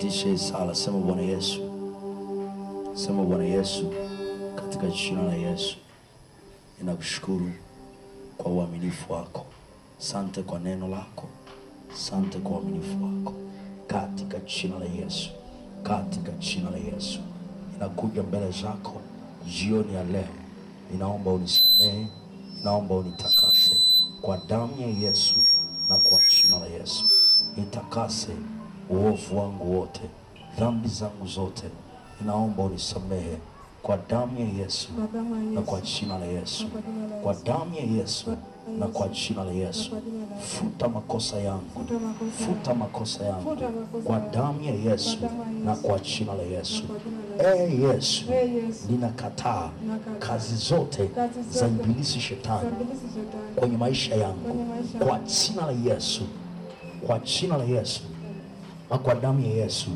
Itishe sala, sema Bwana Yesu. Sema Bwana Yesu, katika jina la Yesu. Ninakushukuru kwa uaminifu wako. Asante kwa neno lako. Asante kwa uaminifu wako. Katika jina la Yesu. Katika jina la Yesu. Ninakuja mbele zako jioni ya leo. Ninaomba unisamehe, ninaomba unitakase kwa damu ya Yesu na kwa jina la Yesu. Nitakase uovu wangu wote, dhambi zangu zote. Ninaomba unisamehe kwa damu ya Yesu na kwa jina la Yesu. Kwa damu ya Yesu na kwa jina la Yesu. Futa makosa yangu. Futa makosa yangu kwa damu ya Yesu na kwa jina la Yesu. Yesu, ninakataa kazi zote za ibilisi shetani kwenye maisha yangu kwa jina la Yesu. Kwa jina la Yesu na kwa damu ya Yesu.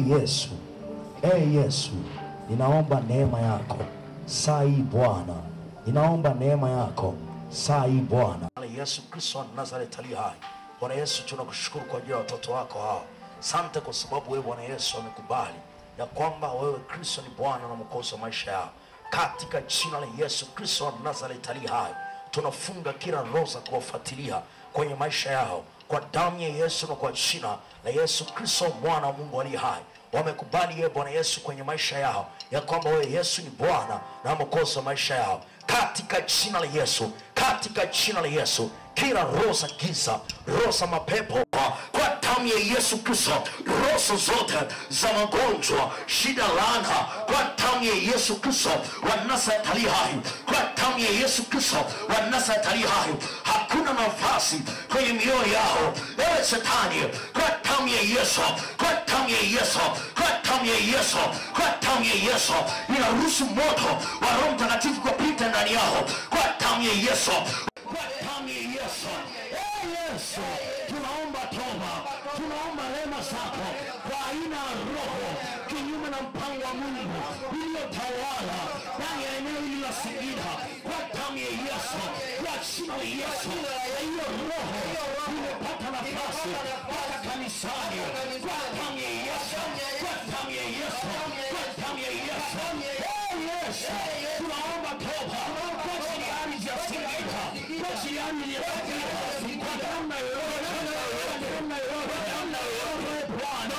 Yesu, Yesu, ninaomba neema yako saa hii Bwana. Ninaomba neema yako saa hii Bwana. Yesu Kristo wa Nazareti aliye hai. Bwana Yesu, tunakushukuru kwa ajili ya watoto wako hao. Asante kwa sababu wewe Bwana Yesu amekubali ya kwamba wewe Kristo ni Bwana na Mwokozi wa maisha yao. Katika jina la Yesu Kristo wa Nazareti aliye hai, tunafunga kila roho za kuwafuatilia kwenye maisha yao kwa damu ya Yesu na kwa jina la Yesu Kristo mwana wa Mungu aliye hai. Wamekubali yeye Bwana Yesu kwenye maisha yao ya kwamba wewe Yesu ni Bwana na Mwokozi wa maisha yao. Katika jina la Yesu, katika jina la Yesu, kila roho za giza, roho za mapepo kwa damu ya Yesu Kristo, roho zote za magonjwa, shida, laana, kwa damu ya Yesu Kristo wa Nazareti aliye hai, kwa damu ya Yesu Kristo wa Nazareti aliye hai, hakuna nafasi kwenye mioyo yao ewe Shetani. Kwa damu ya Yesu, kwa damu ya Yesu, kwa damu ya Yesu, kwa damu ya Yesu, inaruhusu moto wa Roho Mtakatifu kupita ndani yao kwa damu ya Yesu. Kwa damu ya Yesu. Yesu, tunaomba toba, tunaomba rehema zako kwa aina ya roho kinyume na mpango wa Mungu uliotawala ndani ya eneo hili la Singida. Kwa damu ya Yesu, kwa jina la Yesu, hiyo roho imepata nafasi kwa kanisani. Kwa damu ya Yesu, kwa damu ya Yesu, kwa damu ya Yesu. Yesu, tunaomba toba kwa ajili ya ardhi ya Singida, kwa ajili ya ardhi ya Singida, kwa namna yoyote, namna yoyote, namna yoyote. Bwana,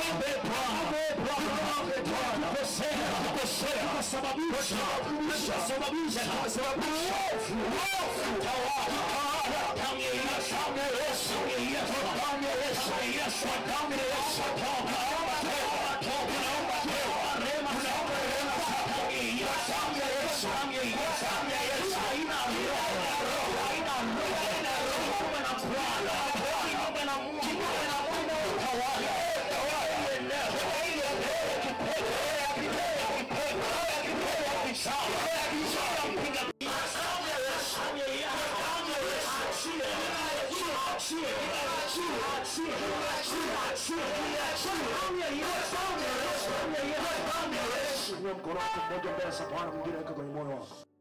mkono wako mmoja mbele za Bwana, mwingine weka kwenye moyo wako.